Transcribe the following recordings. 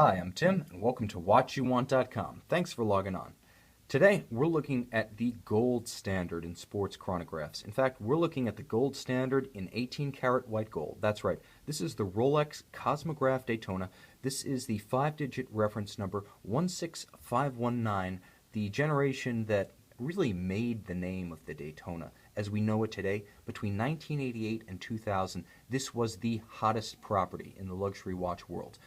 Hi, I'm Tim, and welcome to WatchYouWant.com. Thanks for logging on. Today, we're looking at the gold standard in sports chronographs. In fact, we're looking at the gold standard in 18-karat white gold. That's right. This is the Rolex Cosmograph Daytona. This is the 5-digit reference number 16519, the generation that really made the name of the Daytona. As we know it today, between 1988 and 2000, this was the hottest property in the luxury watch world.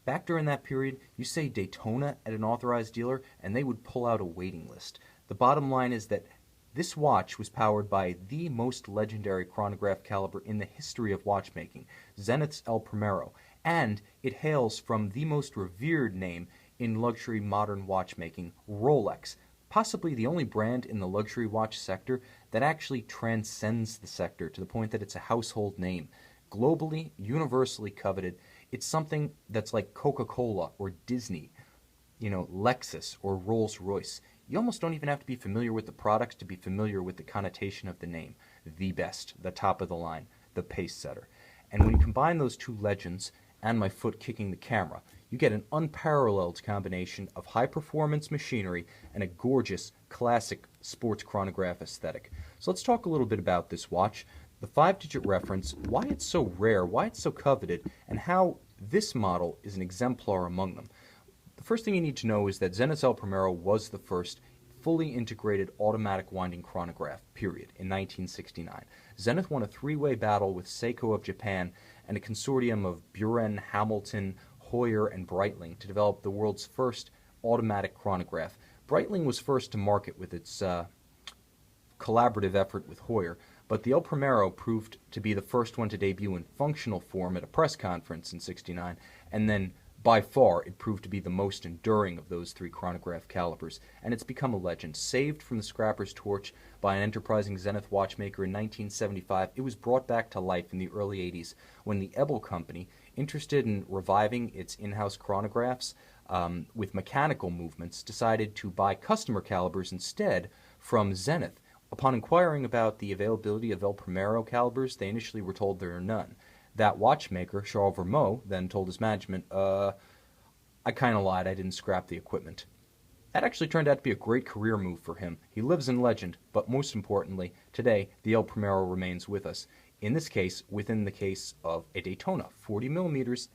Back during that period, you say Daytona at an authorized dealer, and they would pull out a waiting list. The bottom line is that this watch was powered by the most legendary chronograph caliber in the history of watchmaking, Zenith's El Primero, and it hails from the most revered name in luxury modern watchmaking, Rolex, possibly the only brand in the luxury watch sector that actually transcends the sector to the point that it's a household name. Globally, universally coveted, it's something that's like Coca-Cola or Disney, Lexus or Rolls-Royce. You almost don't even have to be familiar with the products to be familiar with the connotation of the name. The best, the top of the line, the pace setter. And when you combine those two legends and my foot kicking the camera, you get an unparalleled combination of high-performance machinery and a gorgeous, classic sports chronograph aesthetic. So let's talk a little bit about this watch, the 5-digit reference, why it's so rare, why it's so coveted, and how this model is an exemplar among them. The first thing you need to know is that Zenith's El Primero was the first fully integrated automatic winding chronograph, period, in 1969. Zenith won a three-way battle with Seiko of Japan and a consortium of Buren, Hamilton, Heuer, and Breitling to develop the world's first automatic chronograph. Breitling was first to market with its collaborative effort with Heuer, but the El Primero proved to be the first one to debut in functional form at a press conference in '69, and then by far it proved to be the most enduring of those three chronograph calibers, and it's become a legend. Saved from the scrapper's torch by an enterprising Zenith watchmaker in 1975, it was brought back to life in the early '80s when the Ebel Company, interested in reviving its in-house chronographs with mechanical movements, decided to buy customer calibers instead from Zenith. Upon inquiring about the availability of El Primero calibers, they initially were told there are none. That watchmaker, Charles Vermeau, then told his management, I kind of lied, I didn't scrap the equipment. That actually turned out to be a great career move for him. He lives in legend, but most importantly, today, the El Primero remains with us. In this case, within the case of a Daytona, 40 millimeters,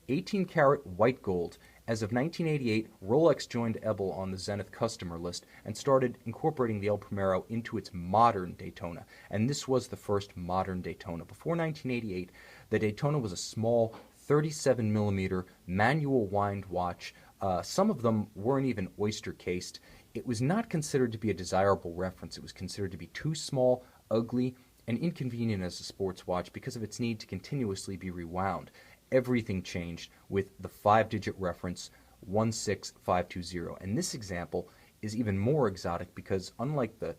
18-karat white gold. As of 1988, Rolex joined Ebel on the Zenith customer list and started incorporating the El Primero into its modern Daytona. And this was the first modern Daytona. Before 1988, the Daytona was a small 37 millimeter manual wind watch. Some of them weren't even Oyster cased. It was not considered to be a desirable reference. It was considered to be too small, ugly, and inconvenient as a sports watch because of its need to continuously be rewound. Everything changed with the 5-digit reference 16520. And this example is even more exotic because unlike the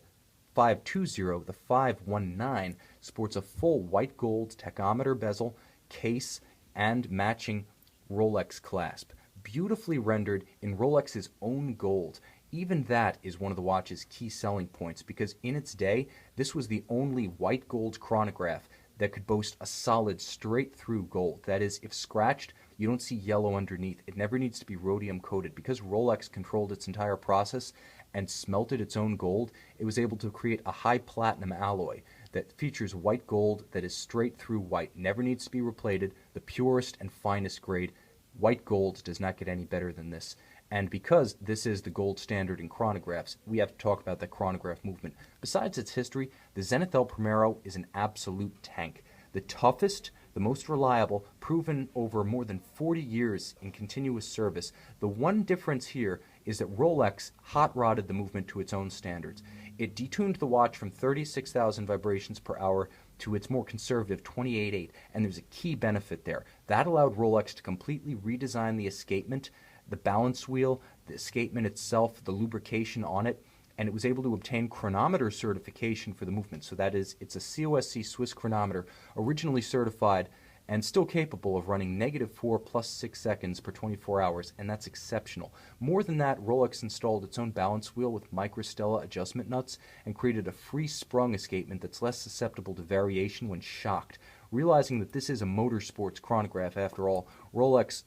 520, the 519 sports a full white gold tachometer bezel, case, and matching Rolex clasp, beautifully rendered in Rolex's own gold. Even that is one of the watch's key selling points because in its day, this was the only white gold chronograph that could boast a solid straight-through gold. That is, if scratched, you don't see yellow underneath. It never needs to be rhodium coated. Because Rolex controlled its entire process and smelted its own gold, it was able to create a high platinum alloy that features white gold that is straight-through white, never needs to be replated, the purest and finest grade. White gold does not get any better than this. And because this is the gold standard in chronographs, we have to talk about the chronograph movement. Besides its history, the Zenith El Primero is an absolute tank. The toughest, the most reliable, proven over more than 40 years in continuous service. The one difference here is that Rolex hot-rodded the movement to its own standards. It detuned the watch from 36,000 vibrations per hour to its more conservative 28.8, and there's a key benefit there. That allowed Rolex to completely redesign the escapement, the balance wheel, the escapement itself, the lubrication on it, and it was able to obtain chronometer certification for the movement. So that is, it's a COSC Swiss chronometer, originally certified and still capable of running -4 plus 6 seconds per 24 hours, and that's exceptional. More than that, Rolex installed its own balance wheel with microstella adjustment nuts and created a free-sprung escapement that's less susceptible to variation when shocked. Realizing that this is a motorsports chronograph after all, Rolex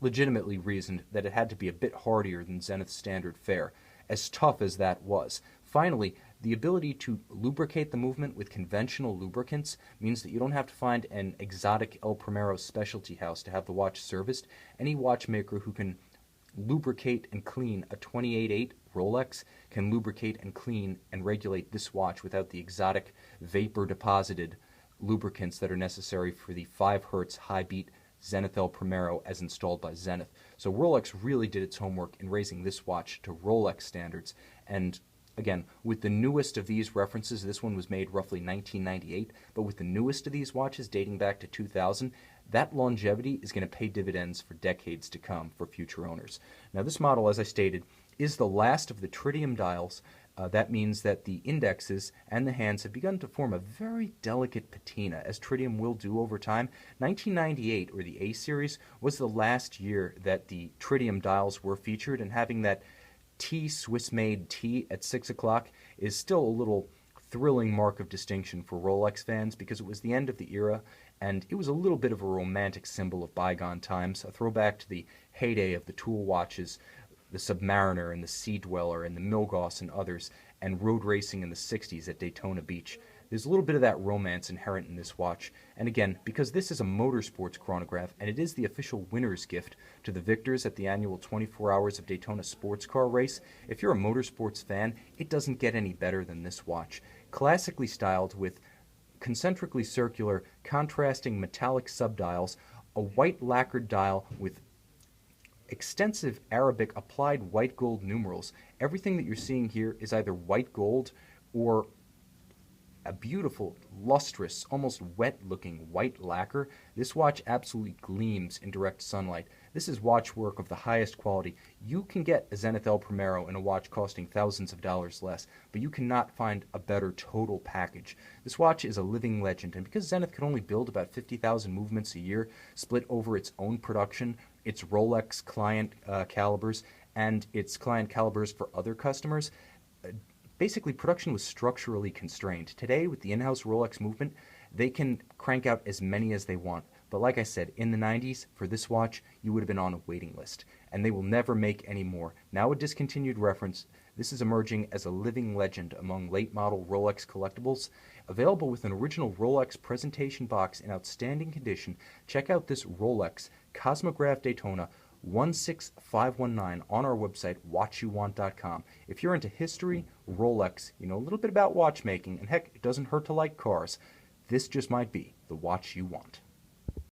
legitimately reasoned that it had to be a bit hardier than Zenith's standard fare, as tough as that was. Finally, the ability to lubricate the movement with conventional lubricants means that you don't have to find an exotic El Primero specialty house to have the watch serviced. Any watchmaker who can lubricate and clean a 28.8 Rolex can lubricate and clean and regulate this watch without the exotic vapor deposited lubricants that are necessary for the 5 Hz high beat Zenith El Primero as installed by Zenith. So Rolex really did its homework in raising this watch to Rolex standards, and again, with the newest of these references, this one was made roughly 1998, but with the newest of these watches dating back to 2000, that longevity is going to pay dividends for decades to come for future owners. Now this model, as I stated, is the last of the tritium dials. That means that the indexes and the hands have begun to form a very delicate patina, as tritium will do over time. 1998, or the A series, was the last year that the tritium dials were featured, and having that T Swiss-made T at 6 o'clock is still a little thrilling mark of distinction for Rolex fans, because it was the end of the era, and it was a little bit of a romantic symbol of bygone times, a throwback to the heyday of the tool watches, the Submariner and the Sea Dweller and the Milgauss and others, and road racing in the 60s at Daytona Beach. There's a little bit of that romance inherent in this watch, and again, because this is a motorsports chronograph, and it is the official winner's gift to the victors at the annual 24 Hours of Daytona sports car race, if you're a motorsports fan, it doesn't get any better than this watch. Classically styled with concentrically circular, contrasting metallic subdials, a white lacquered dial with extensive Arabic applied white gold numerals. Everything that you're seeing here is either white gold or a beautiful, lustrous, almost wet-looking white lacquer. This watch absolutely gleams in direct sunlight. This is watchwork of the highest quality. You can get a Zenith El Primero in a watch costing thousands of dollars less, but you cannot find a better total package. This watch is a living legend, and because Zenith could only build about 50,000 movements a year, split over its own production, its Rolex client calibers, and its client calibers for other customers, basically production was structurally constrained. Today, with the in-house Rolex movement, they can crank out as many as they want. But like I said, in the 90s, for this watch, you would have been on a waiting list, and they will never make any more. Now a discontinued reference, this is emerging as a living legend among late-model Rolex collectibles. Available with an original Rolex presentation box in outstanding condition, check out this Rolex Cosmograph Daytona 16519 on our website, watchyouwant.com. If you're into history, Rolex, you know a little bit about watchmaking, and heck, it doesn't hurt to like cars, this just might be the watch you want.